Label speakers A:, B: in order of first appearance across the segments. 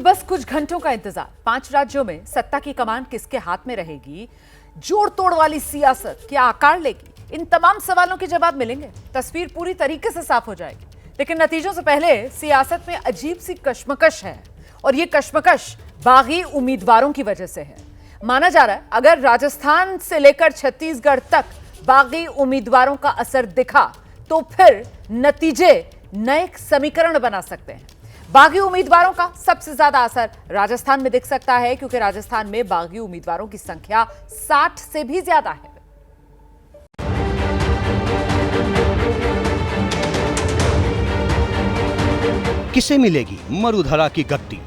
A: बस कुछ घंटों का इंतजार। 5 राज्यों में सत्ता की कमान किसके हाथ में रहेगी, जोड़ तोड़ वाली सियासत क्या आकार लेगी, इन तमाम सवालों के जवाब मिलेंगे। तस्वीर पूरी तरीके से साफ हो जाएगी। लेकिन नतीजों से पहले सियासत में अजीब सी कश्मकश है, और ये कश्मकश बागी उम्मीदवारों की वजह से है। माना जा रहा है अगर राजस्थान से लेकर छत्तीसगढ़ तक बागी उम्मीदवारों का असर दिखा तो फिर नतीजे नए समीकरण बना सकते हैं। बागी उम्मीदवारों का सबसे ज्यादा असर राजस्थान में दिख सकता है, क्योंकि राजस्थान में बागी उम्मीदवारों की संख्या 60 से भी ज्यादा है।
B: किसे मिलेगी मरुधरा की गद्दी?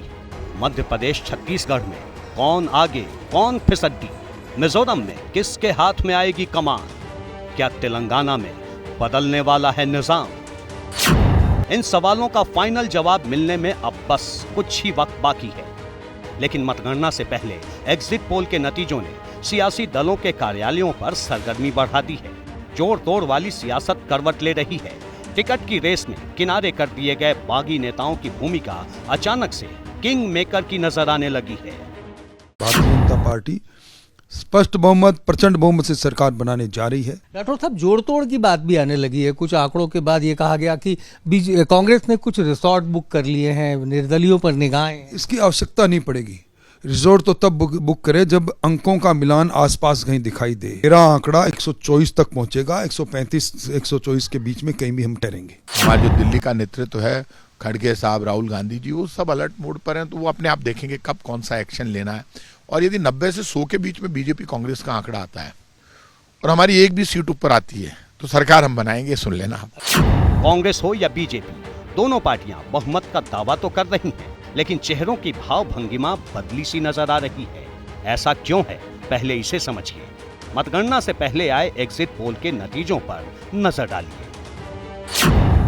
B: मध्य प्रदेश छत्तीसगढ़ में कौन आगे कौन फिसड्डी? मिजोरम में किसके हाथ में आएगी कमान? क्या तेलंगाना में बदलने वाला है निजाम? इन सवालों का फाइनल जवाब मिलने में अब बस कुछ ही वक्त बाकी है। लेकिन मतगणना से पहले एग्जिट पोल के नतीजों ने सियासी दलों के कार्यालयों पर सरगर्मी बढ़ा दी है। जोड़ तोड़ वाली सियासत करवट ले रही है। टिकट की रेस में किनारे कर दिए गए बागी नेताओं की भूमिका अचानक से किंग मेकर की नजर आने लगी है।
C: भारतीय जनता पार्टी स्पष्ट बहुमत, प्रचंड बहुमत से सरकार बनाने जा रही है।
D: डॉक्टर साहब, जोड़ तोड़ की बात भी आने लगी है। कुछ आंकड़ों के बाद ये कहा गया कि कांग्रेस ने कुछ रिसोर्ट बुक कर लिए हैं, निर्दलियों पर निगाहें।
C: इसकी आवश्यकता नहीं पड़ेगी। रिजोर्ट तो तब बुक करे जब अंकों का मिलान आसपास कहीं दिखाई दे। मेरा आंकड़ा 124 तक पहुंचेगा, 135 124 के बीच में कहीं भी हम ठहरेंगे।
E: हमारा जो दिल्ली का नेतृत्व है, खड़गे साहब, राहुल गांधी जी, वो सब अलर्ट मोड पर हैं, तो वो अपने आप देखेंगे कब कौन सा एक्शन लेना है। और यदि 90 से 100 के बीच में बीजेपी कांग्रेस का आंकड़ा आता है और हमारी एक भी सीट ऊपर आती है तो सरकार हम बनाएंगे, सुन लेना।
B: कांग्रेस हो या बीजेपी, दोनों पार्टियां बहुमत का दावा तो कर रही हैं, लेकिन चेहरों की भाव भंगिमा बदली सी नजर आ रही है। ऐसा क्यों है, पहले इसे समझिए। मतगणना से पहले आए एग्जिट पोल के नतीजों पर नजर डालिए।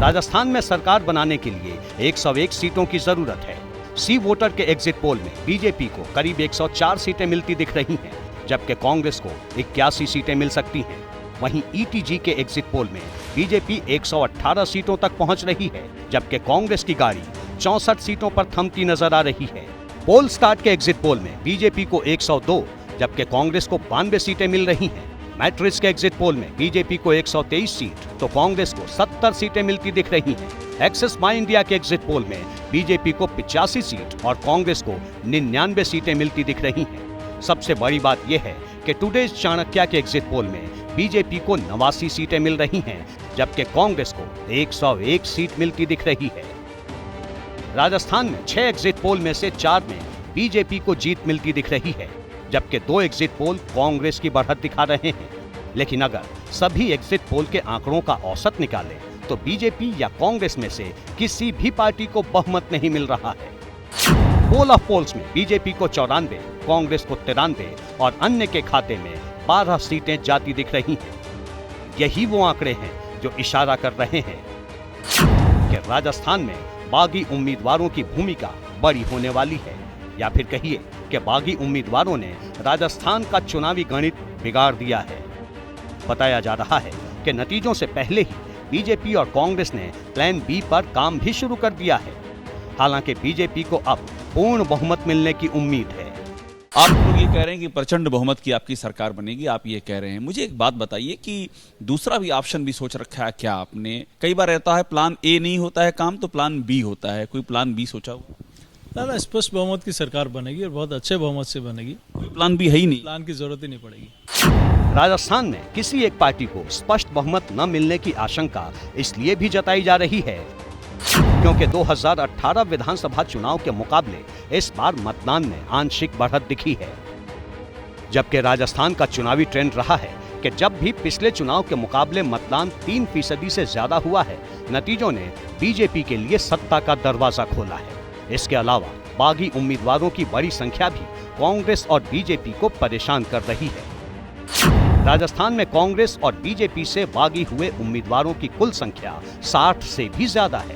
B: राजस्थान में सरकार बनाने के लिए 101 सीटों की जरूरत है। सी वोटर के एग्जिट पोल में बीजेपी को करीब 104 सीटें मिलती दिख रही हैं, जबकि कांग्रेस को 81 सीटें मिल सकती हैं। वहीं ईटीजी के एग्जिट पोल में बीजेपी 118 सीटों तक पहुंच रही है, जबकि कांग्रेस की गाड़ी 64 सीटों पर थमती नजर आ रही है। पोल स्टार्ट के एग्जिट पोल में बीजेपी को 102, जबकि कांग्रेस को 92 सीटें मिल रही हैं। मैट्रिक्स के एग्जिट पोल में बीजेपी को 123 सीट तो कांग्रेस को 70 सीटें मिलती दिख रही हैं। एक्सिस माई इंडिया के एग्जिट पोल में बीजेपी को 85 सीट और कांग्रेस को 99 सीटें मिलती दिख रही हैं। सबसे बड़ी बात यह है कि टुडेज चाणक्य के एग्जिट पोल में बीजेपी को 89 सीटें मिल रही हैं, जबकि कांग्रेस को 101 सीट मिलती दिख रही है। राजस्थान में 6 एग्जिट पोल में से 4 में बीजेपी को जीत मिलती दिख रही है, जबकि 2 एग्जिट पोल कांग्रेस की बढ़त दिखा रहे हैं। लेकिन अगर सभी एग्जिट पोल के आंकड़ों का औसत निकालें तो बीजेपी या कांग्रेस में से किसी भी पार्टी को बहुमत नहीं मिल रहा है। पोल ऑफ पोल्स में बीजेपी को 94, कांग्रेस को 93 और अन्य के खाते में 12 सीटें जाती दिख रही हैं। यही वो आंकड़े हैं जो इशारा कर रहे हैं कि राजस्थान में बागी उम्मीदवारों की भूमिका बड़ी होने वाली है, या फिर कहिए कि बागी उम्मीदवारों ने राजस्थान का चुनावी गणित बिगाड़ दिया है। बताया जा रहा है कि नतीजों से पहले ही बीजेपी और कांग्रेस ने प्लान बी पर काम भी शुरू कर दिया है। हालांकि बीजेपी को अब पूर्ण बहुमत मिलने की उम्मीद है।
F: आप लोग ये कह रहे हैं कि प्रचंड बहुमत की आपकी सरकार बनेगी, आप ये कह रहे हैं। मुझे एक बात बताइए कि दूसरा भी ऑप्शन भी सोच रखा है क्या आपने? कई बार रहता है प्लान ए नहीं होता है काम तो प्लान बी होता है। कोई प्लान बी सोचा हो?
G: ना, स्पष्ट बहुमत की सरकार बनेगी और बहुत अच्छे बहुमत से बनेगी।
F: कोई प्लान बी है ही नहीं,
G: प्लान की जरूरत ही नहीं पड़ेगी।
B: राजस्थान में किसी एक पार्टी को स्पष्ट बहुमत न मिलने की आशंका इसलिए भी जताई जा रही है क्योंकि 2018 विधानसभा चुनाव के मुकाबले इस बार मतदान में आंशिक बढ़त दिखी है। जबकि राजस्थान का चुनावी ट्रेंड रहा है कि जब भी पिछले चुनाव के मुकाबले मतदान 3% से ज्यादा हुआ है, नतीजों ने बीजेपी के लिए सत्ता का दरवाजा खोला है। इसके अलावा बागी उम्मीदवारों की बड़ी संख्या भी कांग्रेस और बीजेपी को परेशान कर रही है। राजस्थान में कांग्रेस और बीजेपी से बागी हुए उम्मीदवारों की कुल संख्या 60 से भी ज्यादा है,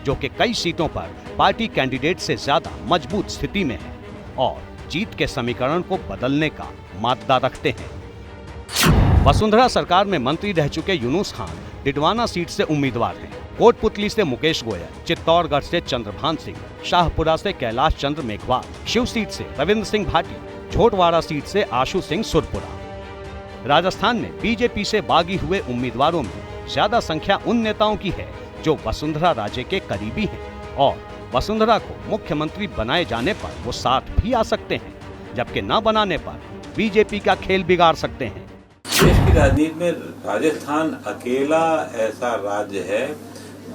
B: जो कि कई सीटों पर पार्टी कैंडिडेट से ज्यादा मजबूत स्थिति में है और जीत के समीकरण को बदलने का मादा रखते हैं। वसुंधरा सरकार में मंत्री रह चुके यूनुस खान डिडवाना सीट से उम्मीदवार हैं। कोटपुतली से मुकेश गोयल, चित्तौड़गढ़ से चंद्रभान सिंह, शाहपुरा से कैलाश चंद्र मेघवाल, शिव सीट से रविंद्र सिंह भाटी, झोटवाड़ा सीट से आशु सिंह सुरपुरा। राजस्थान में बीजेपी से बागी हुए उम्मीदवारों में ज्यादा संख्या उन नेताओं की है जो वसुंधरा राजे के करीबी हैं और वसुंधरा को मुख्यमंत्री बनाए जाने पर वो साथ भी आ सकते हैं, जबकि न बनाने पर बीजेपी का खेल बिगाड़ सकते हैं।
H: देश की राजनीति में राजस्थान अकेला ऐसा राज्य है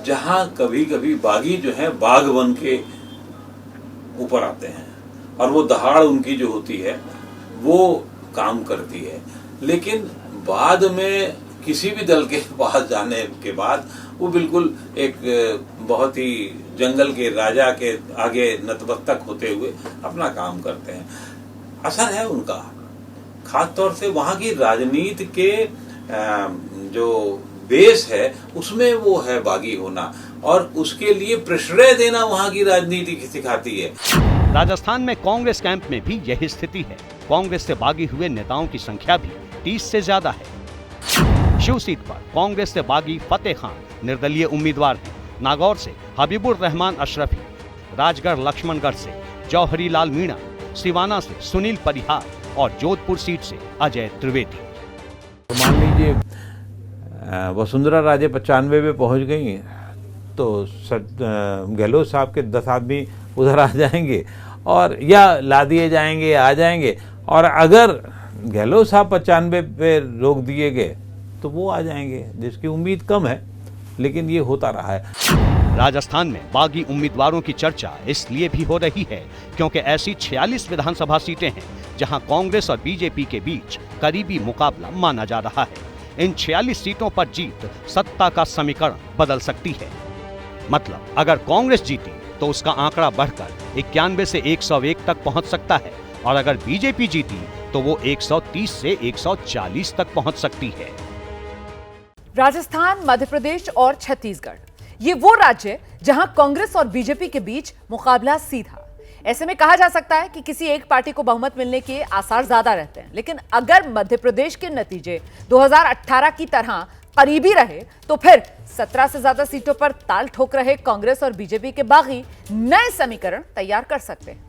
H: जहां कभी कभी बागी जो है बाघ बन के ऊपर आते हैं और वो दहाड़ उनकी जो होती है वो काम करती है, लेकिन बाद में किसी भी दल के पास जाने के बाद वो बिल्कुल एक बहुत ही जंगल के राजा के आगे नतमस्तक होते हुए अपना काम करते हैं। असर है उनका, खास तौर से वहां की राजनीति के जो बेस है उसमें वो है बागी होना, और उसके लिए प्रश्रय देना वहां की राजनीति सिखाती है।
B: राजस्थान में कांग्रेस कैंप में भी यही स्थिति है। कांग्रेस से बागी हुए नेताओं की संख्या भी 30 से ज्यादा है। शिव सीट पर कांग्रेस से बागी फतेह खान निर्दलीय उम्मीदवार हैं। नागौर से हबीबुर रहमान अशरफी, राजगढ़ लक्ष्मणगढ़ से जौहरी लाल मीणा, सिवाना से सुनील परिहार और जोधपुर सीट से अजय त्रिवेदी।
I: तो मान लीजिए वसुंधरा राजे 95 पे पहुंच गई तो गहलोत साहब के 10 आदमी उधर आ जाएंगे और या ला दिए जाएंगे, आ जाएंगे, और अगर गहलोत साहब 95 पे रोक दिए गए तो वो आ जाएंगे, जिसकी उम्मीद कम है, लेकिन ये होता रहा है।
B: राजस्थान में बागी उम्मीदवारों की चर्चा इसलिए भी हो रही है क्योंकि ऐसी 46 विधानसभा सीटें हैं जहां कांग्रेस और बीजेपी के बीच करीबी मुकाबला माना जा रहा है। इन 46 सीटों पर जीत सत्ता का समीकरण बदल सकती है। मतलब अगर कांग्रेस जीती तो उसका आंकड़ा बढ़कर 91 से 101 तक पहुंच सकता है, और अगर बीजेपी जीती तो वो 130 से 140 तक पहुंच सकती है।
A: राजस्थान, मध्य प्रदेश और छत्तीसगढ़ ये वो राज्य जहां कांग्रेस और बीजेपी के बीच मुकाबला सीधा। ऐसे में कहा जा सकता है कि किसी एक पार्टी को बहुमत मिलने के आसार ज्यादा रहते हैं, लेकिन अगर मध्य प्रदेश के नतीजे 2018 की तरह करीबी रहे तो फिर 17 से ज्यादा सीटों पर ताल ठोक रहे कांग्रेस और बीजेपी के बागी नए समीकरण तैयार कर सकते हैं।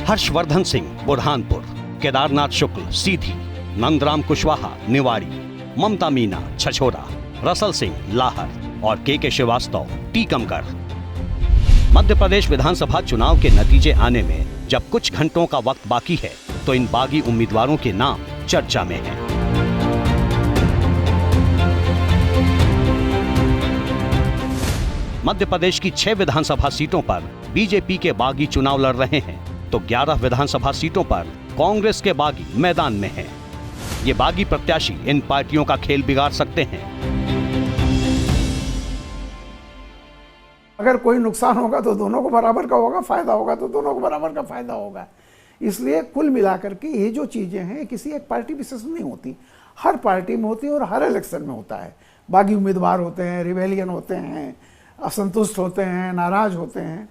B: हर्षवर्धन सिंह बुरहानपुर, केदारनाथ शुक्ल सीधी, नंदराम कुशवाहा निवाड़ी, ममता मीना छछोरा, रसल सिंह लाहर और के श्रीवास्तव टीकमगढ़। मध्य प्रदेश विधानसभा चुनाव के नतीजे आने में जब कुछ घंटों का वक्त बाकी है तो इन बागी उम्मीदवारों के नाम चर्चा में हैं। मध्य प्रदेश की 6 विधानसभा सीटों पर बीजेपी के बागी चुनाव लड़ रहे हैं तो 11 विधानसभा सीटों पर कांग्रेस के बागी मैदान में हैं। ये बागी प्रत्याशी इन पार्टियों का खेल बिगाड़ सकते हैं।
J: अगर कोई नुकसान होगा तो दोनों को बराबर का होगा, फायदा होगा तो दोनों को बराबर का फायदा होगा। इसलिए कुल मिलाकर के ये जो चीजें हैं किसी एक पार्टी विशेष नहीं होती, हर पार्टी में होती है और हर इलेक्शन में होता है। बागी उम्मीदवार होते हैं, रिबेलियन होते हैं, असंतुष्ट होते हैं, नाराज होते हैं।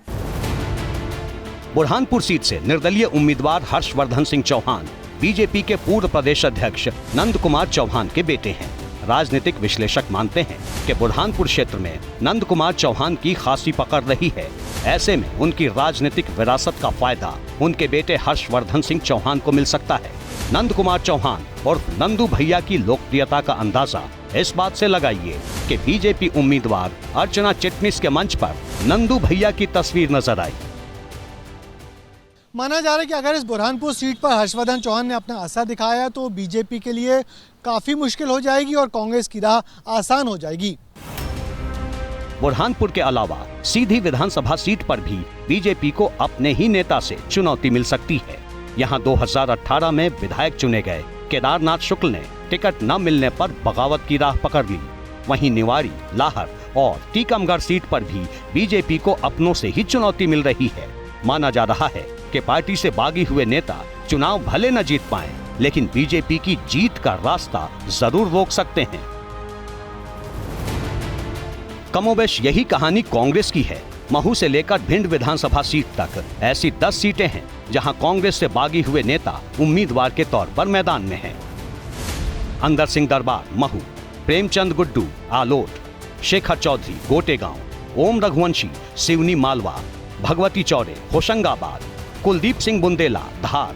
B: बुरहानपुर सीट से निर्दलीय उम्मीदवार हर्षवर्धन सिंह चौहान बीजेपी के पूर्व प्रदेश अध्यक्ष नंद कुमार चौहान के बेटे हैं। राजनीतिक विश्लेषक मानते हैं कि बुरहानपुर क्षेत्र में नंद कुमार चौहान की खासी पकड़ रही है। ऐसे में उनकी राजनीतिक विरासत का फायदा उनके बेटे हर्षवर्धन सिंह चौहान को मिल सकता है। नंद कुमार चौहान और नंदू भैया की लोकप्रियता का अंदाजा इस बात से लगाइए कि बीजेपी उम्मीदवार अर्चना चिटनिस के मंच पर नंदू भैया की तस्वीर नजर आई।
K: माना जा रहा है कि अगर इस बुरहानपुर सीट पर हर्षवर्धन चौहान ने अपना असर दिखाया तो बीजेपी के लिए काफी मुश्किल हो जाएगी और कांग्रेस की राह आसान हो जाएगी।
B: बुरहानपुर के अलावा सीधी विधानसभा सीट पर भी बीजेपी को अपने ही नेता से चुनौती मिल सकती है। यहां 2018 में विधायक चुने गए केदारनाथ शुक्ल ने टिकट न मिलने पर बगावत की राह पकड़ ली। वहीं निवाड़ी, लाहर और टीकमगढ़ सीट पर भी बीजेपी को अपनों से ही चुनौती मिल रही है। माना जा रहा है कि पार्टी से बागी हुए नेता चुनाव भले न जीत पाएं, लेकिन बीजेपी की जीत का रास्ता जरूर रोक सकते हैं। कमोबेश यही कहानी कांग्रेस की है। महू से लेकर भिंड विधानसभा सीट तक ऐसी 10 सीटें हैं जहां कांग्रेस से बागी हुए नेता उम्मीदवार के तौर पर मैदान में हैं। अंदर सिंह दरबार महू, प्रेमचंद गुड्डू आलोट, शेखर चौधरी गोटेगांव, ओम रघुवंशी सिवनी मालवा, भगवती चौरे होशंगाबाद, कुलदीप सिंह बुंदेला धार,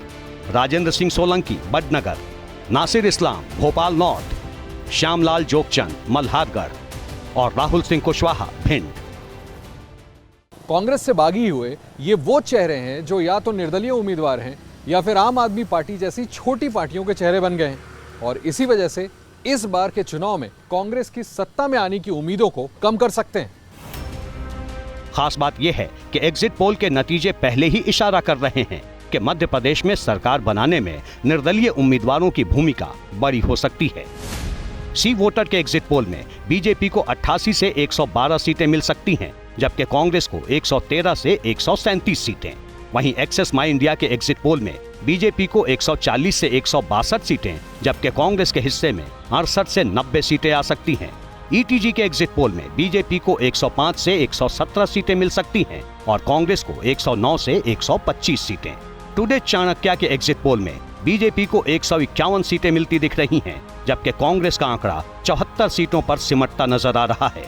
B: राजेंद्र सिंह सोलंकी बडनगर, नासिर इस्लाम भोपाल नॉर्थ, श्यामलाल जोगचंद मल्हारगढ़ और राहुल सिंह कुशवाहा भिंड।
L: कांग्रेस से बागी हुए ये वो चेहरे हैं जो या तो निर्दलीय उम्मीदवार हैं या फिर आम आदमी पार्टी जैसी छोटी पार्टियों के चेहरे बन गए हैं और इसी वजह से इस बार के चुनाव में कांग्रेस की सत्ता में आने की उम्मीदों को कम कर सकते हैं।
B: खास बात यह है कि एग्जिट पोल के नतीजे पहले ही इशारा कर रहे हैं कि मध्य प्रदेश में सरकार बनाने में निर्दलीय उम्मीदवारों की भूमिका बड़ी हो सकती है। सी वोटर के एग्जिट पोल में बीजेपी को 88 से 112 सीटें मिल सकती हैं, जबकि कांग्रेस को 113 से 137 सीटें। वहीं एक्सेस माई इंडिया के एग्जिट पोल में बीजेपी को 140 से 162 सीटें, जबकि कांग्रेस के हिस्से में 68 से 90 सीटें आ सकती हैं। ईटीजी के एग्जिट पोल में बीजेपी को 105 से 117 सीटें मिल सकती हैं और कांग्रेस को 109 से 125 सीटें। टुडे चाणक्य के एग्जिट पोल में बीजेपी को 151 सीटें मिलती दिख रही हैं, जबकि कांग्रेस का आंकड़ा 74 सीटों पर सिमटता नजर आ रहा है।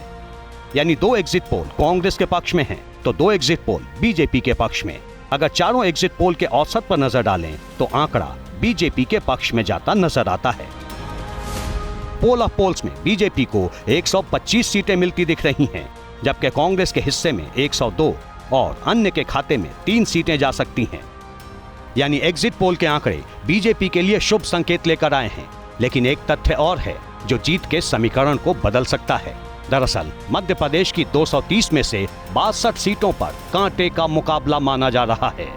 B: यानी 2 एग्जिट पोल कांग्रेस के पक्ष में हैं, तो 2 एग्जिट पोल बीजेपी के पक्ष में। अगर चारों एग्जिट पोल के औसत पर नजर डालें तो आंकड़ा बीजेपी के पक्ष में जाता नजर आता है। पोल ऑफ पोल्स में बीजेपी को 125 सीटें मिलती दिख रही हैं, जबकि कांग्रेस के हिस्से में 102 और अन्य के खाते में 3 सीटें जा सकती हैं। यानी एग्जिट पोल के आंकड़े बीजेपी के लिए शुभ संकेत लेकर आए हैं, लेकिन एक तथ्य और है जो जीत के समीकरण को बदल सकता है। दरअसल मध्य प्रदेश की 230 में से 62 सीटों पर कांटे का मुकाबला माना जा रहा है।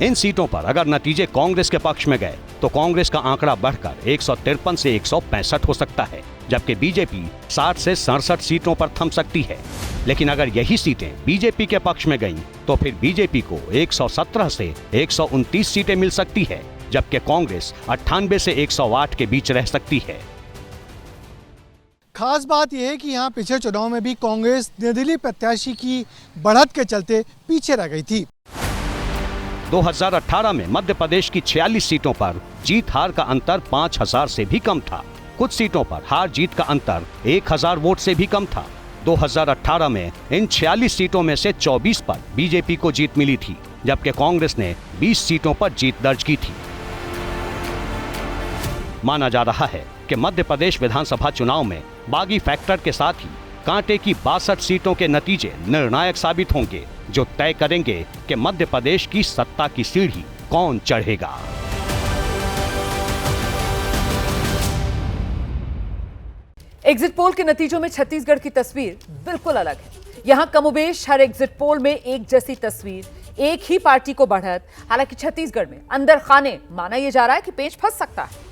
B: इन सीटों पर अगर नतीजे कांग्रेस के पक्ष में गए तो कांग्रेस का आंकड़ा बढ़कर 153 से 165 हो सकता है, जबकि बीजेपी 60 से 67 सीटों पर थम सकती है। लेकिन अगर यही सीटें बीजेपी के पक्ष में गईं, तो फिर बीजेपी को 117 से 129 सीटें मिल सकती है, जबकि कांग्रेस 98 से 108 के बीच रह सकती है।
K: खास बात यह है कि यहाँ पिछले चुनाव में भी कांग्रेस निर्दलीय प्रत्याशी की बढ़त के चलते पीछे रह गई थी।
B: 2018 में मध्य प्रदेश की 46 सीटों पर जीत हार का अंतर 5000 से भी कम था। कुछ सीटों पर हार जीत का अंतर 1000 वोट से भी कम था। 2018 में इन 46 सीटों में से 24 पर बीजेपी को जीत मिली थी, जबकि कांग्रेस ने 20 सीटों पर जीत दर्ज की थी। माना जा रहा है कि मध्य प्रदेश विधानसभा चुनाव में बागी फैक्टर के साथ ही कांटे की 62 सीटों के नतीजे निर्णायक साबित होंगे, जो तय करेंगे कि मध्य प्रदेश की सत्ता की सीढ़ी कौन चढ़ेगा।
A: एग्जिट पोल के नतीजों में छत्तीसगढ़ की तस्वीर बिल्कुल अलग है। यहां कमोबेश हर एग्जिट पोल में एक जैसी तस्वीर, एक ही पार्टी को बढ़त। हालांकि छत्तीसगढ़ में अंदर खाने माना यह जा रहा है कि पेच फंस सकता है।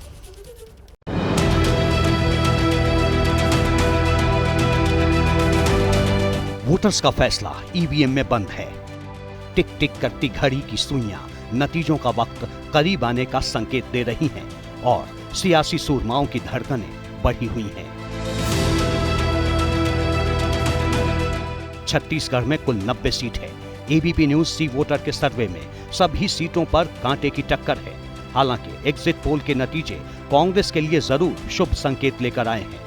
B: वोटर्स का फैसला ईवीएम में बंद है। टिक टिक करती घड़ी की सुइयां नतीजों का वक्त करीब आने का संकेत दे रही हैं और सियासी सूरमाओं की धड़कनें बढ़ी हुई हैं। छत्तीसगढ़ में कुल 90 सीट है। एबीपी न्यूज सी वोटर के सर्वे में सभी सीटों पर कांटे की टक्कर है। हालांकि एग्जिट पोल के नतीजे कांग्रेस के लिए जरूर शुभ संकेत लेकर आए हैं।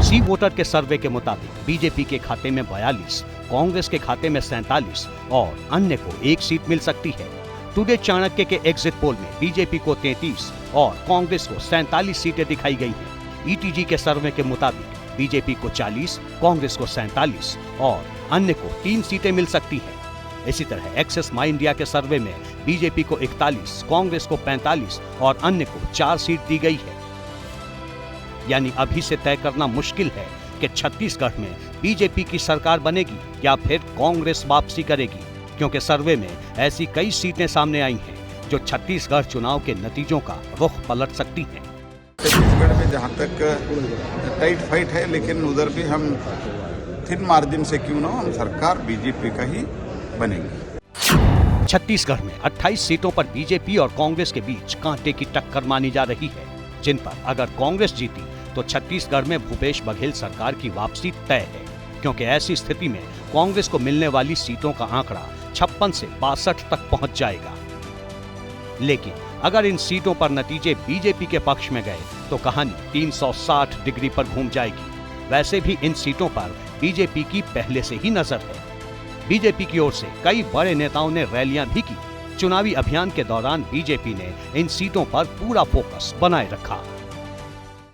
B: सी वोटर के सर्वे के मुताबिक बीजेपी के खाते में 42, कांग्रेस के खाते में 47 और अन्य को 1 सीट मिल सकती है। टुडे चाणक्य के एग्जिट पोल में बीजेपी को 33 और कांग्रेस को 47 सीटें दिखाई गई हैं। ईटीजी के सर्वे के मुताबिक बीजेपी को 40, कांग्रेस को 47 और अन्य को 3 सीटें मिल सकती हैं। इसी तरह एक्सेस माई इंडिया के सर्वे में बीजेपी को 41, कांग्रेस को 45 और अन्य को 4 सीट दी गई है। यानी अभी से तय करना मुश्किल है कि छत्तीसगढ़ में बीजेपी की सरकार बनेगी या फिर कांग्रेस वापसी करेगी, क्योंकि सर्वे में ऐसी कई सीटें सामने आई हैं जो छत्तीसगढ़ चुनाव के नतीजों का रुख पलट सकती हैं।
M: छत्तीसगढ़ में जहाँ तक टाइट फाइट है, लेकिन उधर भी हम थिन मार्जिन से क्यों ना हम सरकार बीजेपी का ही बनेगी।
B: छत्तीसगढ़ में 28 सीटों पर बीजेपी और कांग्रेस के बीच कांटे की टक्कर मानी जा रही है, जिन पर अगर कांग्रेस जीती तो छत्तीसगढ़ में भूपेश बघेल सरकार की वापसी तय है, क्योंकि ऐसी स्थिति में कांग्रेस को मिलने वाली सीटों का आंकड़ा 56 से 62 तक पहुंच जाएगा। लेकिन अगर इन सीटों पर नतीजे बीजेपी के पक्ष में गए तो कहानी 360 डिग्री पर घूम जाएगी। वैसे भी इन सीटों पर बीजेपी की पहले से ही नजर है। बीजेपी की ओर से कई बड़े नेताओं ने रैलियां भी की। चुनावी अभियान के दौरान बीजेपी ने इन सीटों पर पूरा फोकस बनाए रखा।